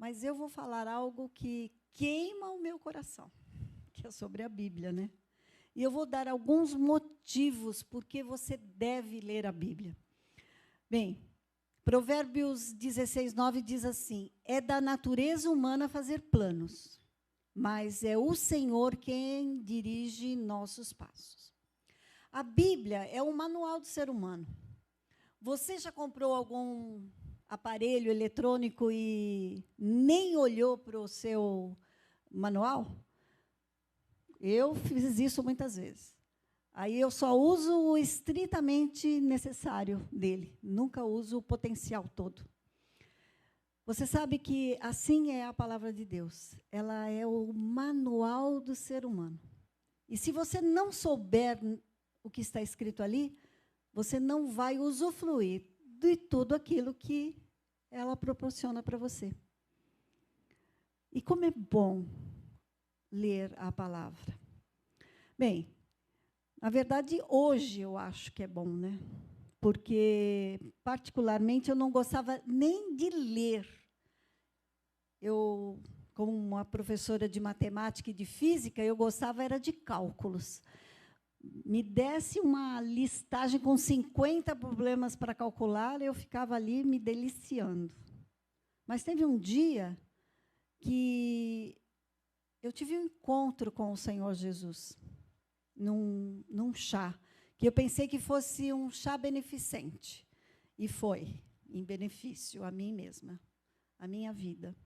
Mas eu vou falar algo que queima o meu coração, que é sobre a Bíblia, né? E eu vou dar alguns motivos por que você deve ler a Bíblia. Bem, Provérbios 16, 9 diz assim: é da natureza humana fazer planos, mas é o Senhor quem dirige nossos passos. A Bíblia é o manual do ser humano. Você já comprou algum aparelho eletrônico e nem olhou para o seu manual? Eu fiz isso muitas vezes. Aí eu só uso o estritamente necessário dele, nunca uso o potencial todo. Você sabe que assim é a palavra de Deus. Ela é o manual do ser humano. E se você não souber o que está escrito ali, você não vai usufruir de tudo aquilo que ela proporciona para você. E como é bom ler a palavra. Bem, na verdade, hoje eu acho que é bom, né? Porque, particularmente, eu não gostava nem de ler. Eu, como uma professora de matemática e de física, eu gostava era de cálculos. Me desse uma listagem com 50 problemas para calcular, eu ficava ali me deliciando. Mas teve um dia que eu tive um encontro com o Senhor Jesus, num chá, que eu pensei que fosse um chá beneficente. E foi, em benefício a mim mesma, a minha vida.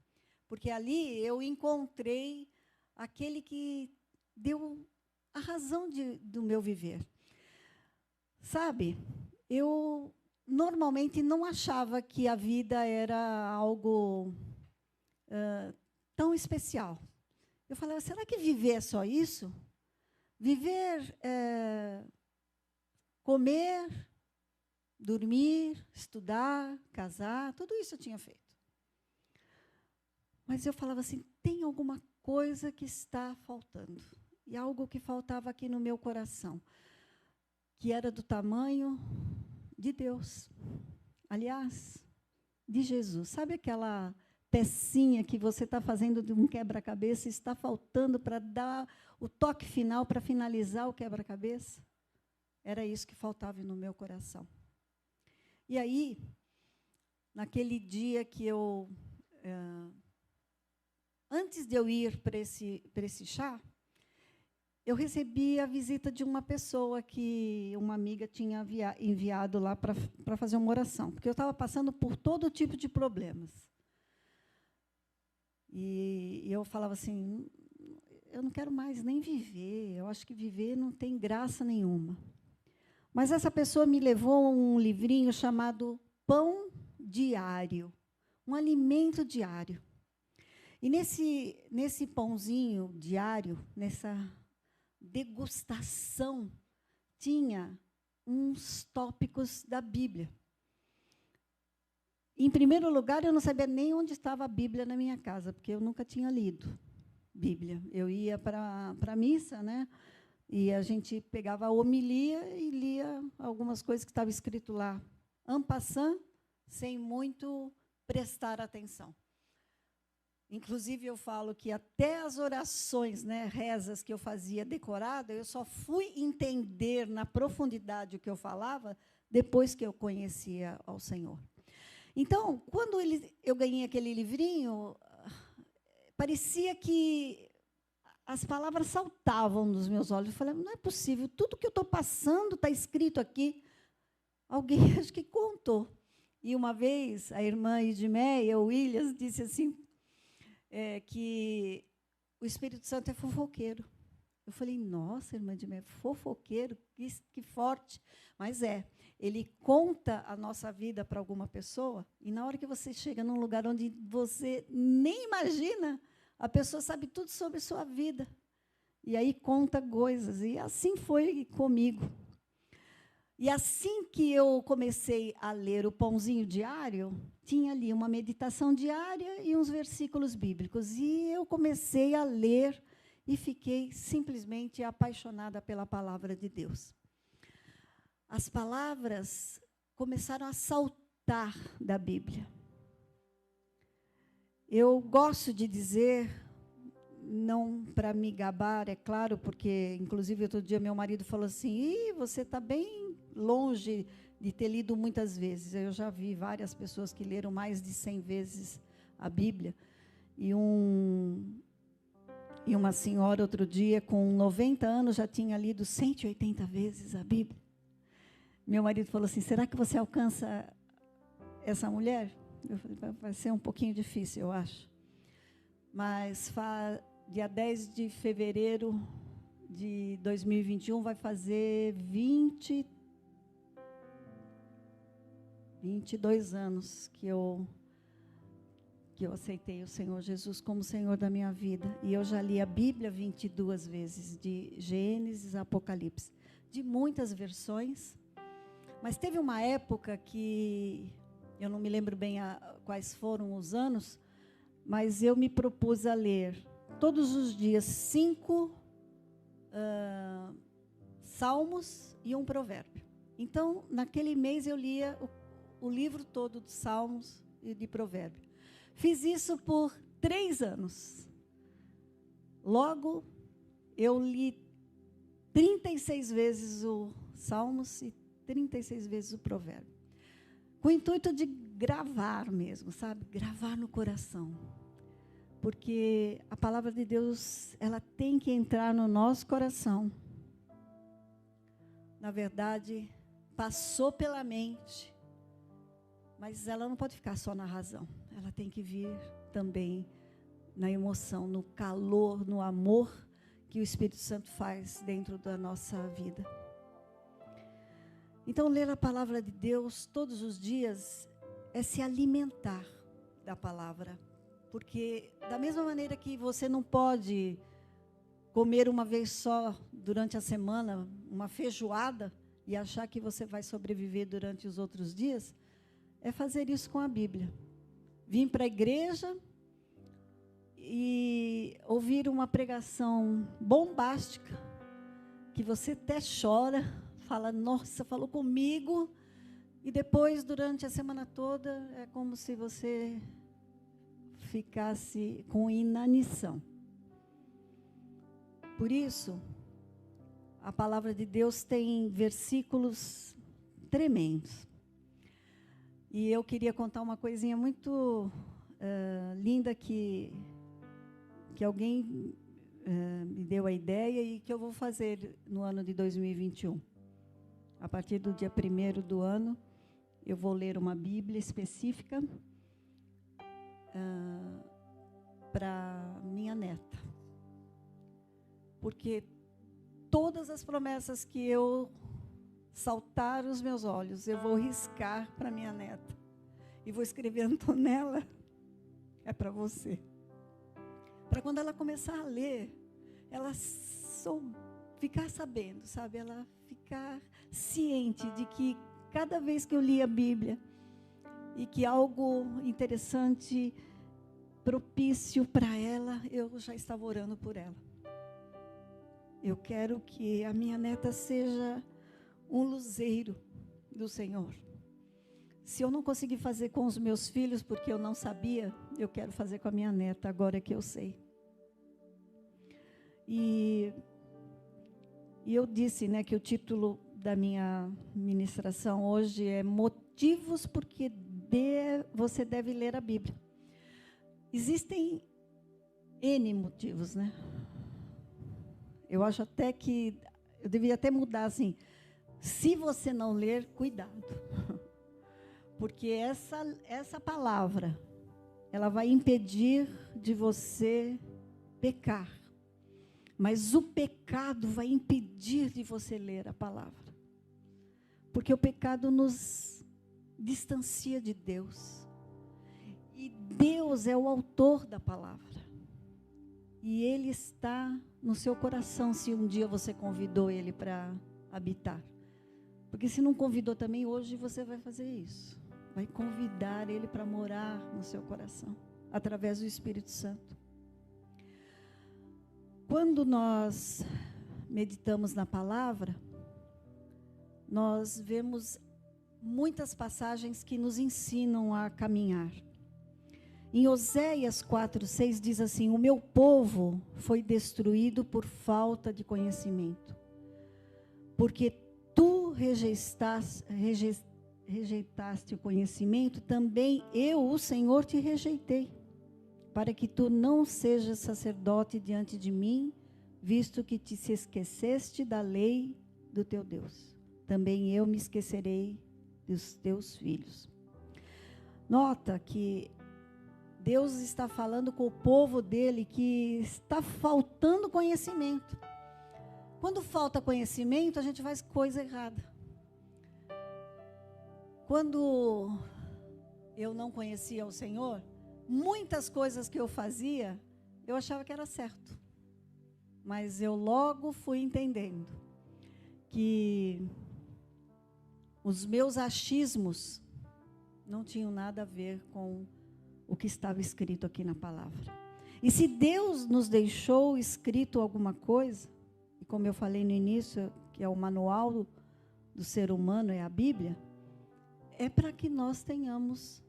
Porque ali eu encontrei aquele que deu a razão do meu viver. Sabe, eu normalmente não achava que a vida era algo tão especial. Eu falava, será que viver é só isso? Viver é comer, dormir, estudar, casar, tudo isso eu tinha feito. Mas eu falava assim, tem alguma coisa que está faltando. E algo que faltava aqui no meu coração, que era do tamanho de Deus. Aliás, de Jesus. Sabe aquela pecinha que você está fazendo de um quebra-cabeça e está faltando para dar o toque final, para finalizar o quebra-cabeça? Era isso que faltava no meu coração. E aí, naquele dia que eu... antes de eu ir para esse chá, eu recebi a visita de uma pessoa que uma amiga tinha enviado lá para fazer uma oração, porque eu estava passando por todo tipo de problemas. E eu falava assim, eu não quero mais nem viver, eu acho que viver não tem graça nenhuma. Mas essa pessoa me levou a um livrinho chamado Pão Diário, um alimento diário. E nesse pãozinho diário, nessa degustação, tinha uns tópicos da Bíblia. Em primeiro lugar, eu não sabia nem onde estava a Bíblia na minha casa, porque eu nunca tinha lido Bíblia. Eu ia para a missa, né? E a gente pegava a homilia e lia algumas coisas que estavam escrito lá, en passant, sem muito prestar atenção. Inclusive, eu falo que até as orações, né, rezas que eu fazia decorada, eu só fui entender na profundidade o que eu falava depois que eu conhecia ao Senhor. Então, quando eu ganhei aquele livrinho, parecia que as palavras saltavam nos meus olhos. Eu falei, não é possível, tudo que eu estou passando está escrito aqui. Alguém acho que contou. E uma vez, a irmã Edmeia Williams disse assim, que o Espírito Santo é fofoqueiro. Eu falei, nossa, irmã Edmeia, fofoqueiro, que forte. Mas ele conta a nossa vida para alguma pessoa, e na hora que você chega num lugar onde você nem imagina, a pessoa sabe tudo sobre sua vida. E aí conta coisas. E assim foi comigo. E assim que eu comecei a ler o Pãozinho Diário, tinha ali uma meditação diária e uns versículos bíblicos. E eu comecei a ler e fiquei simplesmente apaixonada pela palavra de Deus. As palavras começaram a saltar da Bíblia. Eu gosto de dizer, não para me gabar, é claro, porque, inclusive, outro dia meu marido falou assim, você está bem longe de ter lido muitas vezes. Eu já vi várias pessoas que leram mais de 100 vezes a Bíblia. E uma senhora, outro dia, com 90 anos, já tinha lido 180 vezes a Bíblia. Meu marido falou assim, será que você alcança essa mulher? Eu falei, vai ser um pouquinho difícil, eu acho. Mas dia 10 de fevereiro de 2021 vai fazer 22 anos que eu aceitei o Senhor Jesus como Senhor da minha vida. E eu já li a Bíblia 22 vezes, de Gênesis a Apocalipse, de muitas versões. Mas teve uma época que, eu não me lembro bem quais foram os anos, mas eu me propus a ler todos os dias 5 salmos e um provérbio. Então, naquele mês eu lia o livro todo dos salmos e de provérbio. Fiz isso por 3 anos. Logo, eu li 36 vezes o Salmos e 36 vezes o Provérbio. Com o intuito de gravar mesmo, sabe? Gravar no coração. Porque a palavra de Deus, ela tem que entrar no nosso coração. Na verdade, passou pela mente, mas ela não pode ficar só na razão. Ela tem que vir também na emoção, no calor, no amor que o Espírito Santo faz dentro da nossa vida. Então, ler a palavra de Deus todos os dias é se alimentar da palavra. Porque da mesma maneira que você não pode comer uma vez só durante a semana, uma feijoada, e achar que você vai sobreviver durante os outros dias, é fazer isso com a Bíblia. Vir para a igreja e ouvir uma pregação bombástica, que você até chora, fala, nossa, falou comigo, e depois, durante a semana toda, é como se você ficasse com inanição. Por isso, a palavra de Deus tem versículos tremendos. E eu queria contar uma coisinha muito linda que alguém me deu a ideia e que eu vou fazer no ano de 2021. A partir do dia 1º do ano, eu vou ler uma Bíblia específica para minha neta. Porque todas as promessas que eu saltar os meus olhos, eu vou riscar para minha neta. E vou escrever, Antonella, é para você. Para quando ela começar a ler, ela ficar sabendo, sabe? Ela ficar ciente de que cada vez que eu li a Bíblia e que algo interessante, propício para ela, eu já estava orando por ela. Eu quero que a minha neta seja um luzeiro do Senhor. Se eu não conseguir fazer com os meus filhos, porque eu não sabia, eu quero fazer com a minha neta, agora que eu sei. E eu disse, né, que o título da minha ministração hoje é Motivos porque você deve ler a Bíblia. Existem N motivos, né? Eu acho até que eu deveria até mudar assim, se você não ler, cuidado. Porque essa palavra, ela vai impedir de você pecar. Mas o pecado vai impedir de você ler a palavra. Porque o pecado nos distancia de Deus. E Deus é o autor da palavra. E Ele está no seu coração, se um dia você convidou Ele para habitar. Porque se não convidou também, hoje você vai fazer isso. Vai convidar Ele para morar no seu coração, através do Espírito Santo. Quando nós meditamos na palavra, nós vemos muitas passagens que nos ensinam a caminhar. Em Oséias 4:6 diz assim: o meu povo foi destruído por falta de conhecimento, porque tu rejeitaste o conhecimento, também eu, o Senhor, te rejeitei, para que tu não sejas sacerdote diante de mim, visto que te se esqueceste da lei do teu Deus. Também eu me esquecerei dos teus filhos. Nota que Deus está falando com o povo dele que está faltando conhecimento. Quando falta conhecimento, a gente faz coisa errada. Quando eu não conhecia o Senhor, muitas coisas que eu fazia, eu achava que era certo. Mas eu logo fui entendendo que os meus achismos não tinham nada a ver com o que estava escrito aqui na palavra. E se Deus nos deixou escrito alguma coisa, e como eu falei no início, que é o manual do ser humano, é a Bíblia, é para que nós tenhamos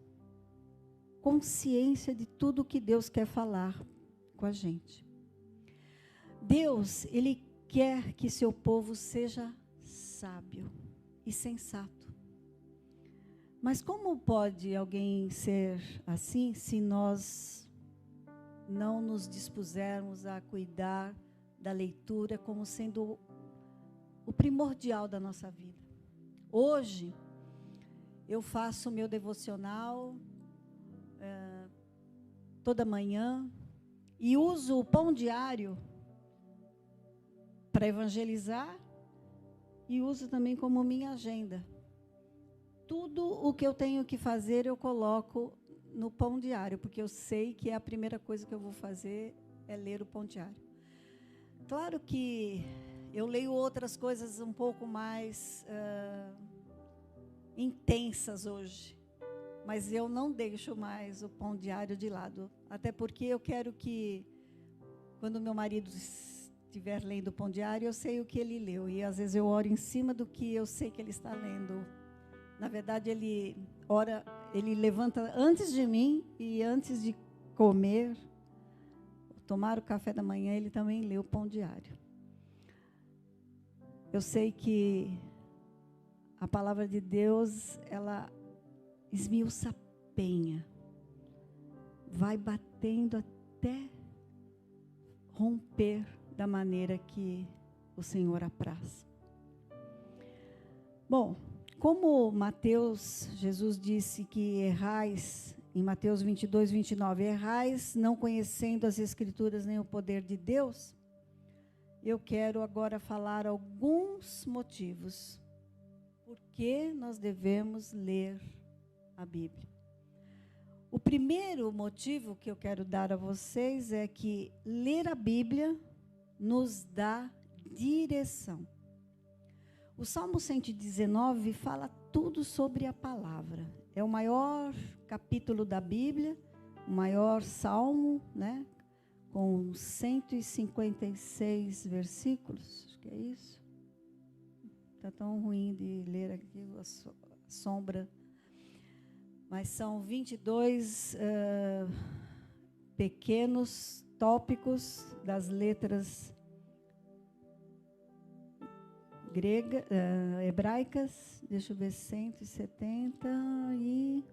consciência de tudo que Deus quer falar com a gente. Deus, Ele quer que seu povo seja sábio e sensato. Mas como pode alguém ser assim se nós não nos dispusermos a cuidar da leitura como sendo o primordial da nossa vida? Hoje, eu faço o meu devocional toda manhã e uso o pão diário para evangelizar e uso também como minha agenda. Tudo o que eu tenho que fazer, eu coloco no pão diário, porque eu sei que a primeira coisa que eu vou fazer é ler o pão diário. Claro que eu leio outras coisas um pouco mais intensas hoje, mas eu não deixo mais o pão diário de lado, até porque eu quero que, quando meu marido estiver lendo o pão diário, eu sei o que ele leu, e às vezes eu oro em cima do que eu sei que ele está lendo. Na verdade, ele ora, ele levanta antes de mim e antes de comer, tomar o café da manhã, ele também lê o pão diário. Eu sei que a palavra de Deus, ela esmiuça a penha, vai batendo até romper da maneira que o Senhor apraz. Bom, como Jesus disse que errais, em Mateus 22:29, errais não conhecendo as Escrituras nem o poder de Deus, eu quero agora falar alguns motivos por que nós devemos ler a Bíblia. O primeiro motivo que eu quero dar a vocês é que ler a Bíblia nos dá direção. O Salmo 119 fala tudo sobre a palavra. É o maior capítulo da Bíblia, o maior salmo, né? Com 156 versículos, acho que é isso. Está tão ruim de ler aqui, a sombra. Mas são 22 pequenos tópicos das letras hebraicas, deixa eu ver, 170 e...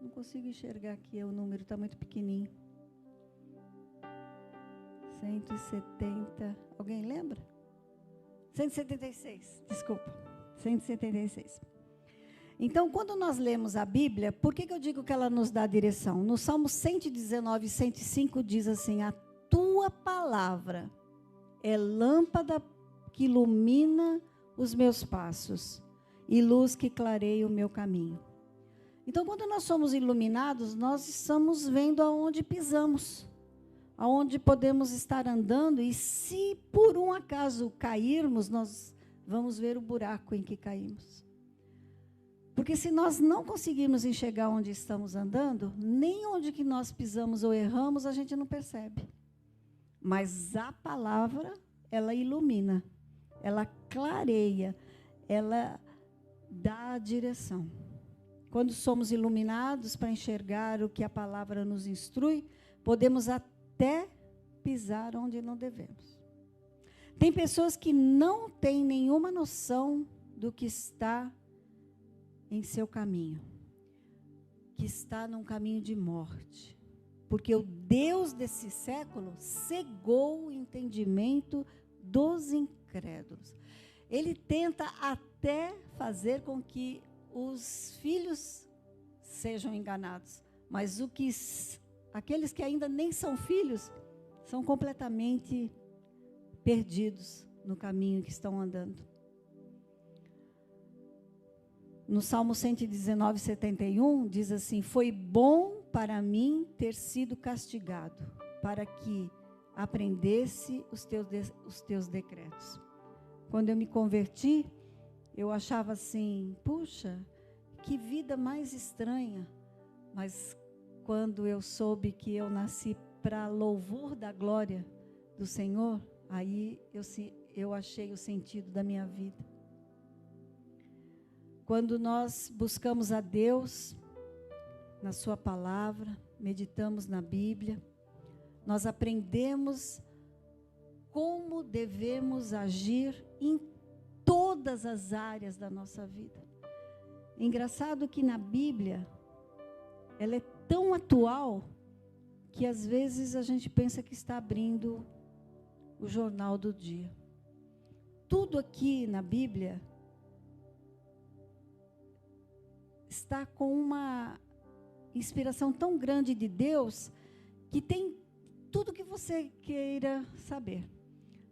Não consigo enxergar aqui, o número está muito pequenininho. 170, alguém lembra? 176, desculpa, 176. Então, quando nós lemos a Bíblia, por que eu digo que ela nos dá direção? No Salmo 119, 105 diz assim: a tua palavra é lâmpada que ilumina os meus passos e luz que clareia o meu caminho. Então, quando nós somos iluminados, nós estamos vendo aonde pisamos, aonde podemos estar andando, e se por um acaso cairmos, nós vamos ver o buraco em que caímos. Porque se nós não conseguirmos enxergar onde estamos andando, nem onde que nós pisamos ou erramos, a gente não percebe. Mas a palavra, ela ilumina, ela clareia, ela dá a direção. quando somos iluminados para enxergar o que a palavra nos instrui, podemos até pisar onde não devemos. Tem pessoas que não têm nenhuma noção do que está em seu caminho, que está num caminho de morte, porque o Deus desse século cegou o entendimento dos incrédulos. Ele tenta até fazer com que os filhos sejam enganados, mas aqueles que ainda nem são filhos são completamente perdidos no caminho que estão andando. No Salmo 119, 71, diz assim: foi bom para mim ter sido castigado, para que aprendesse os teus decretos. Quando eu me converti, eu achava assim, puxa, que vida mais estranha. Mas quando eu soube que eu nasci para louvor da glória do Senhor, aí eu achei o sentido da minha vida. Quando nós buscamos a Deus na sua palavra, meditamos na Bíblia, nós aprendemos como devemos agir em todas as áreas da nossa vida. Engraçado que na Bíblia, ela é tão atual que às vezes a gente pensa que está abrindo o jornal do dia. Tudo aqui na Bíblia está com uma inspiração tão grande de Deus que tem tudo que você queira saber.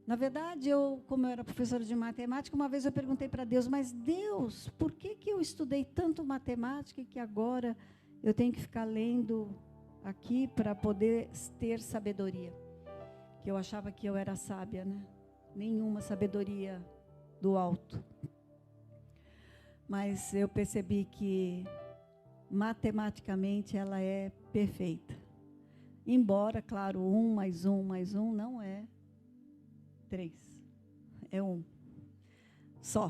Na verdade, como eu era professora de matemática, uma vez eu perguntei para Deus, mas Deus, por que eu estudei tanto matemática e que agora eu tenho que ficar lendo aqui para poder ter sabedoria? Que eu achava que eu era sábia, né? Nenhuma sabedoria do alto. Mas eu percebi que matematicamente ela é perfeita. Embora, claro, 1 mais 1 mais 1 não é 3, é 1. Só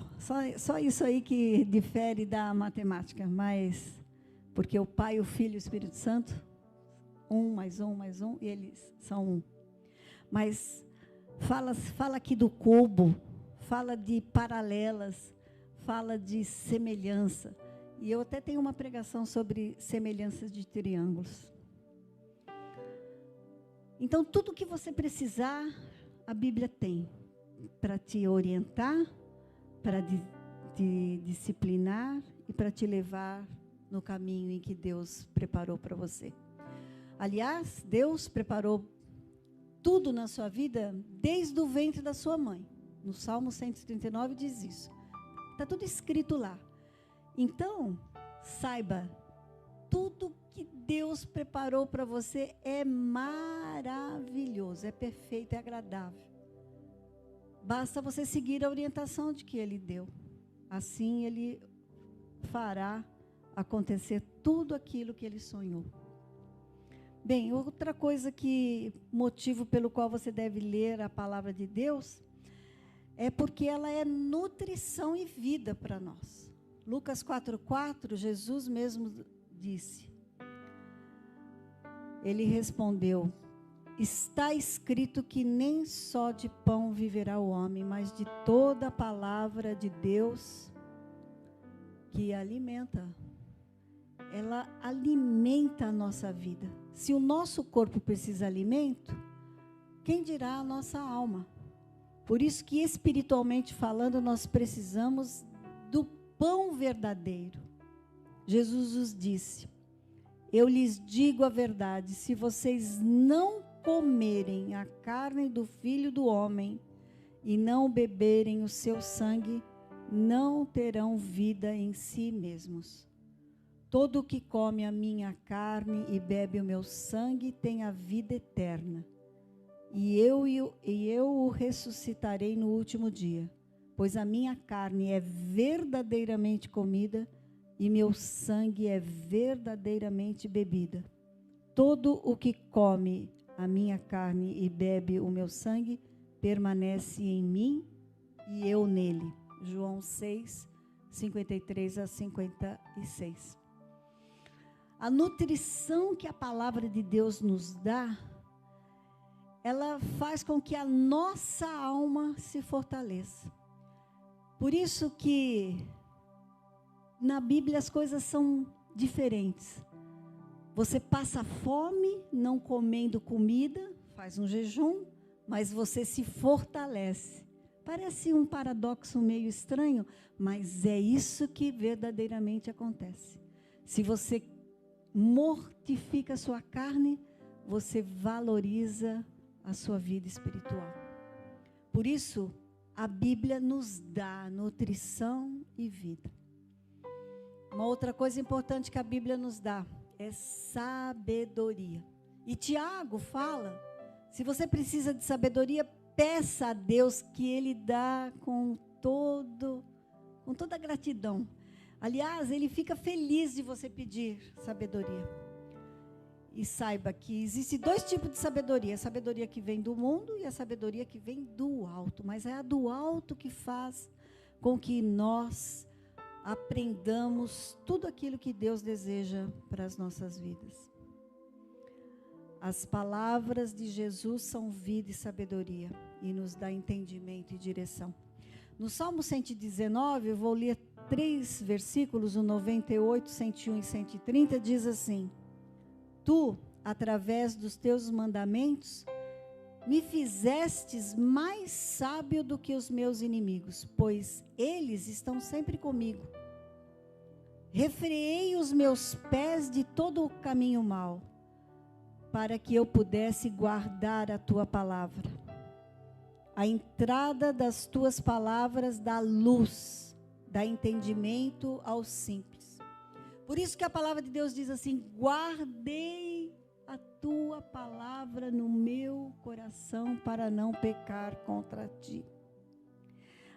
isso aí que difere da matemática, mas porque o Pai, o Filho e o Espírito Santo, 1 mais 1 mais 1, e eles são 1. Mas fala aqui do cubo, fala de paralelas, fala de semelhança. E eu até tenho uma pregação sobre semelhanças de triângulos. Então, tudo que você precisar, a Bíblia tem para te orientar, para te disciplinar e para te levar no caminho em que Deus preparou para você. Aliás, Deus preparou tudo na sua vida desde o ventre da sua mãe. No Salmo 139 diz isso. Está tudo escrito lá. Então, saiba, tudo que Deus preparou para você é maravilhoso, é perfeito, é agradável. Basta você seguir a orientação de que Ele deu. Assim Ele fará acontecer tudo aquilo que Ele sonhou. Bem, outra coisa motivo pelo qual você deve ler a palavra de Deus, é porque ela é nutrição e vida para nós. Lucas 4:4, Jesus mesmo disse. Ele respondeu: está escrito que nem só de pão viverá o homem, mas de toda a palavra de Deus que alimenta. Ela alimenta a nossa vida. Se o nosso corpo precisa de alimento, quem dirá a nossa alma? Por isso que espiritualmente falando, nós precisamos do pão verdadeiro. Jesus nos disse: eu lhes digo a verdade, se vocês não comerem a carne do Filho do Homem e não beberem o seu sangue, não terão vida em si mesmos. Todo o que come a minha carne e bebe o meu sangue tem a vida eterna. E eu o ressuscitarei no último dia, pois a minha carne é verdadeiramente comida e meu sangue é verdadeiramente bebida. Todo o que come a minha carne e bebe o meu sangue permanece em mim e eu nele. João 6, 53 a 56. A nutrição que a palavra de Deus nos dá, ela faz com que a nossa alma se fortaleça. Por isso que na Bíblia as coisas são diferentes. Você passa fome não comendo comida, faz um jejum, mas você se fortalece. Parece um paradoxo meio estranho, mas é isso que verdadeiramente acontece. Se você mortifica a sua carne, você valoriza a sua vida espiritual. Por isso, a Bíblia nos dá nutrição e vida. Uma outra coisa importante que a Bíblia nos dá é sabedoria. E Tiago fala, se você precisa de sabedoria, peça a Deus que Ele dá com toda gratidão. Aliás, Ele fica feliz de você pedir sabedoria. E saiba que existe 2 tipos de sabedoria. A sabedoria que vem do mundo e a sabedoria que vem do alto. Mas é a do alto que faz com que nós aprendamos tudo aquilo que Deus deseja para as nossas vidas. As palavras de Jesus são vida e sabedoria e nos dá entendimento e direção. No Salmo 119, eu vou ler 3 versículos, o 98, 101 e 130, diz assim: Tu, através dos teus mandamentos, me fizestes mais sábio do que os meus inimigos, pois eles estão sempre comigo. Refreei os meus pés de todo o caminho mau, para que eu pudesse guardar a tua palavra. A entrada das tuas palavras dá luz, dá entendimento aos simples. Por isso que a palavra de Deus diz assim: guardei a tua palavra no meu coração para não pecar contra ti.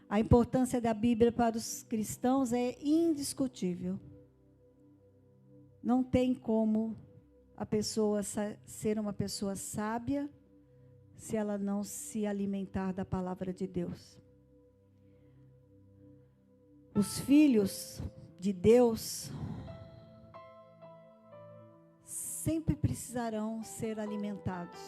A importância da Bíblia para os cristãos é indiscutível. Não tem como a pessoa ser uma pessoa sábia se ela não se alimentar da palavra de Deus. Os filhos de Deus sempre precisarão ser alimentados.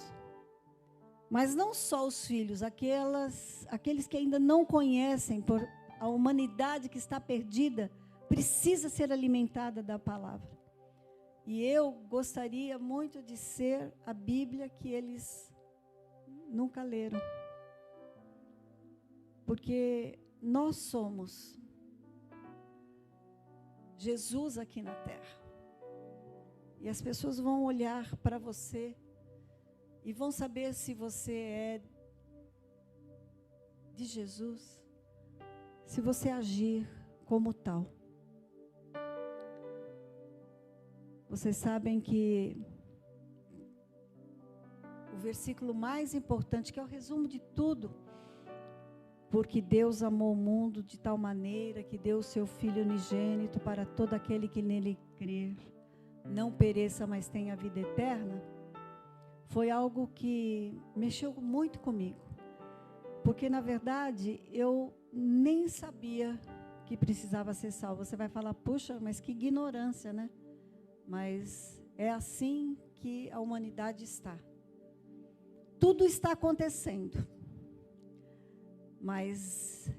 Mas não só os filhos, aqueles que ainda não conhecem, por a humanidade que está perdida, precisa ser alimentada da palavra. E eu gostaria muito de ser a Bíblia que eles nunca leram. Porque nós somos Jesus aqui na terra. E as pessoas vão olhar para você e vão saber se você é de Jesus, se você agir como tal. Vocês sabem que o versículo mais importante, que é o resumo de tudo, porque Deus amou o mundo de tal maneira que deu o seu Filho unigênito para todo aquele que nele crer, não pereça, mas tenha vida eterna, foi algo que mexeu muito comigo. Porque, na verdade, eu nem sabia que precisava ser salvo. Você vai falar, puxa, mas que ignorância, né? Mas é assim que a humanidade está. Tudo está acontecendo, mas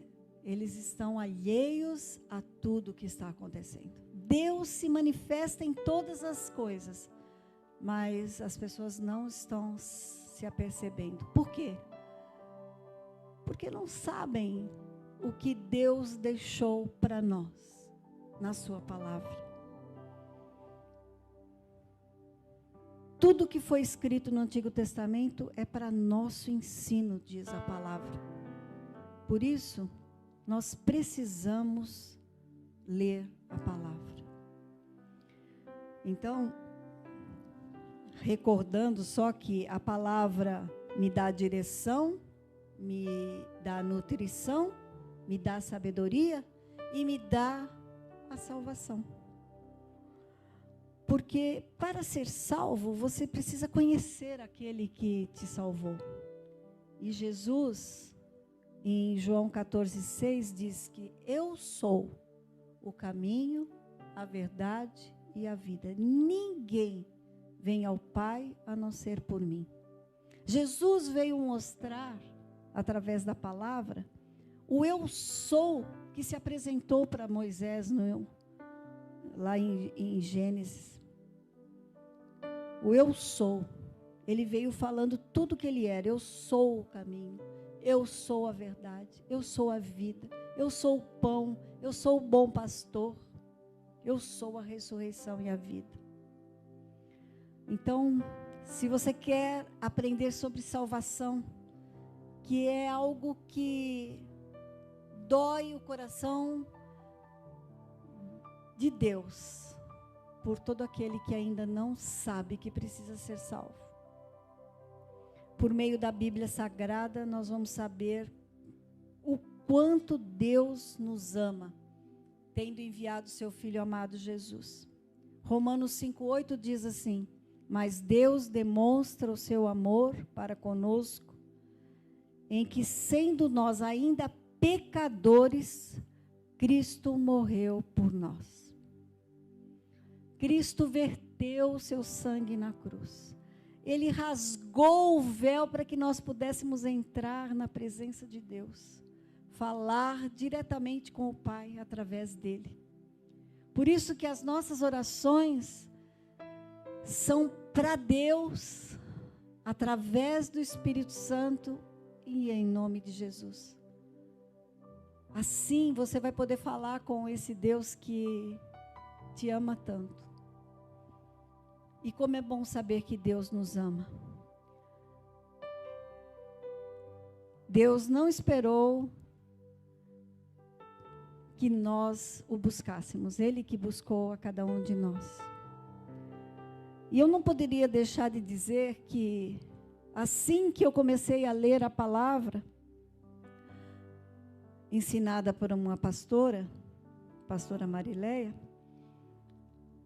eles estão alheios a tudo que está acontecendo. Deus se manifesta em todas as coisas, mas as pessoas não estão se apercebendo. Por quê? Porque não sabem o que Deus deixou para nós na sua palavra. Tudo que foi escrito no Antigo Testamento é para nosso ensino, diz a palavra. Por isso, nós precisamos ler a palavra. Então, recordando só que a palavra me dá direção, me dá nutrição, me dá sabedoria e me dá a salvação. Porque para ser salvo, você precisa conhecer aquele que te salvou. E Jesus, em João 14,6, diz que eu sou o caminho, a verdade e a vida. Ninguém vem ao Pai a não ser por mim. Jesus veio mostrar, através da palavra, o eu sou que se apresentou para Moisés lá em Gênesis. O eu sou. Ele veio falando tudo que ele era. Eu sou o caminho, eu sou a verdade, eu sou a vida, eu sou o pão, eu sou o bom pastor, eu sou a ressurreição e a vida. Então, se você quer aprender sobre salvação, que é algo que dói o coração de Deus, por todo aquele que ainda não sabe que precisa ser salvo. Por meio da Bíblia Sagrada, nós vamos saber o quanto Deus nos ama, tendo enviado seu Filho amado Jesus. Romanos 5,8 diz assim: mas Deus demonstra o seu amor para conosco, em que, sendo nós ainda pecadores, Cristo morreu por nós. Cristo verteu o seu sangue na cruz. Ele rasgou o véu para que nós pudéssemos entrar na presença de Deus, falar diretamente com o Pai através dele. Por isso que as nossas orações são para Deus, através do Espírito Santo e em nome de Jesus. Assim você vai poder falar com esse Deus que te ama tanto. E como é bom saber que Deus nos ama. Deus não esperou que nós o buscássemos, Ele que buscou a cada um de nós. E eu não poderia deixar de dizer que, assim que eu comecei a ler a palavra, ensinada por uma pastora Marileia,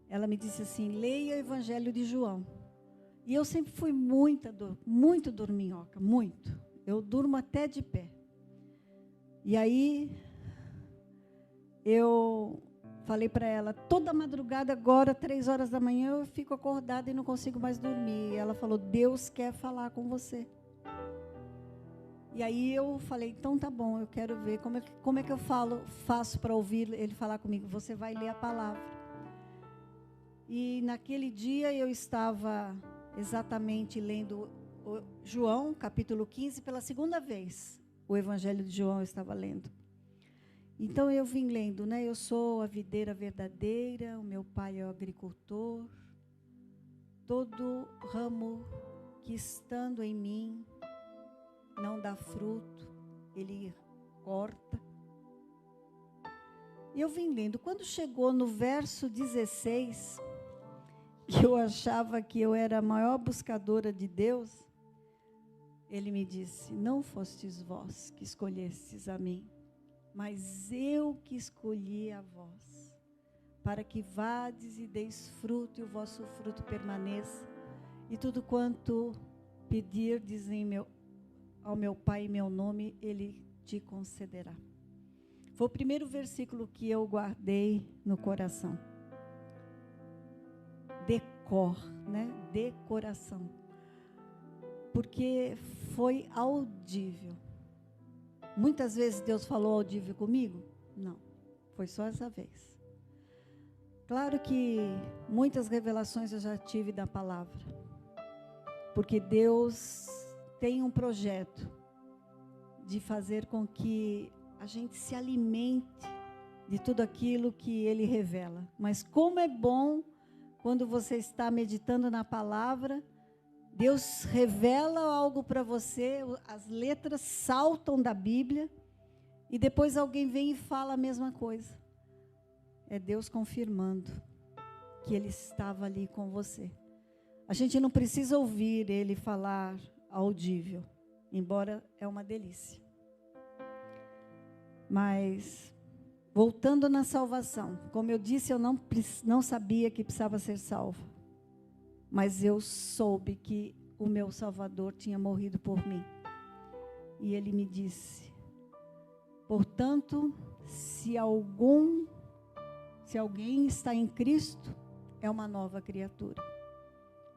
ela me disse assim: leia o Evangelho de João. E eu sempre fui muito dorminhoca, muito. Eu durmo até de pé. E aí, eu falei para ela, toda madrugada agora, 3 horas da manhã, eu fico acordada e não consigo mais dormir. E ela falou: Deus quer falar com você. E aí eu falei, então tá bom, eu quero ver como é que eu faço para ouvir ele falar comigo. Você vai ler a palavra. E naquele dia eu estava exatamente lendo João, capítulo 15, pela segunda vez. O Evangelho de João eu estava lendo. Então eu vim lendo, né? Eu sou a videira verdadeira, o meu pai é o agricultor. Todo ramo que estando em mim não dá fruto, ele corta. E eu vim lendo. Quando chegou no verso 16, que eu achava que eu era a maior buscadora de Deus, ele me disse: não fostes vós que escolhestes a mim, mas eu que escolhi a vós, para que vades e deis fruto, e o vosso fruto permaneça, e tudo quanto pedirdes ao meu Pai em meu nome, Ele te concederá. Foi o primeiro versículo que eu guardei no coração. Decor, né? Decoração. Porque foi audível. Muitas vezes Deus falou audível comigo? Não, foi só essa vez. Claro que muitas revelações eu já tive da palavra. Porque Deus tem um projeto de fazer com que a gente se alimente de tudo aquilo que Ele revela. Mas como é bom quando você está meditando na palavra, Deus revela algo para você, as letras saltam da Bíblia, e depois alguém vem e fala a mesma coisa. É Deus confirmando que Ele estava ali com você. A gente não precisa ouvir Ele falar audível, embora é uma delícia. Mas, voltando na salvação, como eu disse, eu não sabia que precisava ser salvo. Mas eu soube que o meu Salvador tinha morrido por mim. E Ele me disse: portanto, se alguém está em Cristo, é uma nova criatura.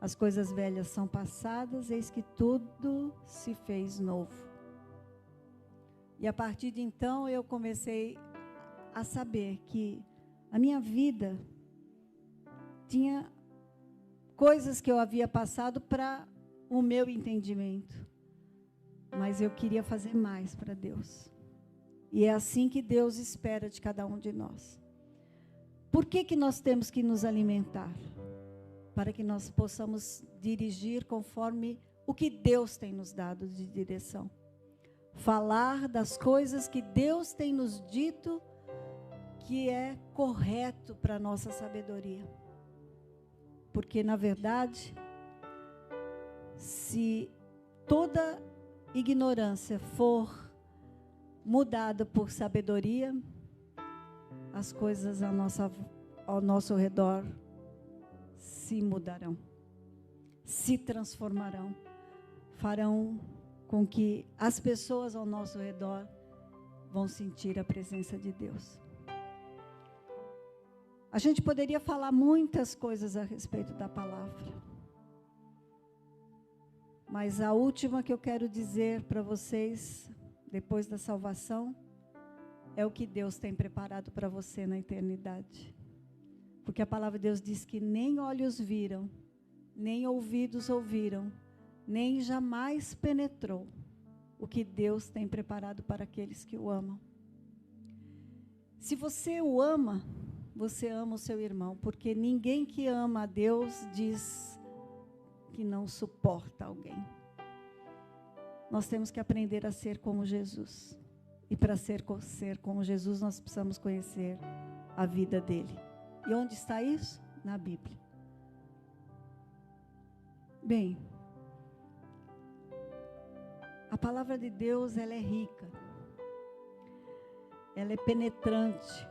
As coisas velhas são passadas, eis que tudo se fez novo. E a partir de então eu comecei a saber que a minha vida tinha coisas que eu havia passado para o meu entendimento. Mas eu queria fazer mais para Deus. E é assim que Deus espera de cada um de nós. Por que nós temos que nos alimentar? Para que nós possamos dirigir conforme o que Deus tem nos dado de direção. Falar das coisas que Deus tem nos dito que é correto para a nossa sabedoria. Porque, na verdade, se toda ignorância for mudada por sabedoria, as coisas ao nosso redor se mudarão, se transformarão, farão com que as pessoas ao nosso redor vão sentir a presença de Deus. A gente poderia falar muitas coisas a respeito da palavra, mas a última que eu quero dizer para vocês, depois da salvação, é o que Deus tem preparado para você na eternidade. Porque a palavra de Deus diz que nem olhos viram, nem ouvidos ouviram, nem jamais penetrou o que Deus tem preparado para aqueles que o amam. Se você o ama, você ama o seu irmão, porque ninguém que ama a Deus diz que não suporta alguém. Nós temos que aprender a ser como Jesus. E para ser como Jesus, nós precisamos conhecer a vida dele. E onde está isso? Na Bíblia. Bem, a palavra de Deus, ela é rica. Ela é penetrante.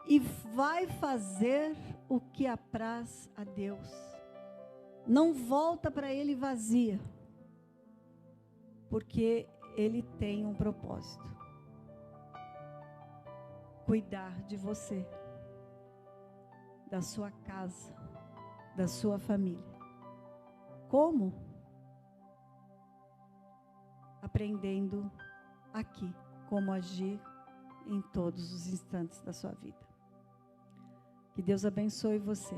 E vai fazer o que apraz a Deus. Não volta para Ele vazia. Porque Ele tem um propósito. Cuidar de você, da sua casa, da sua família. Como? Aprendendo aqui como agir em todos os instantes da sua vida. Que Deus abençoe você.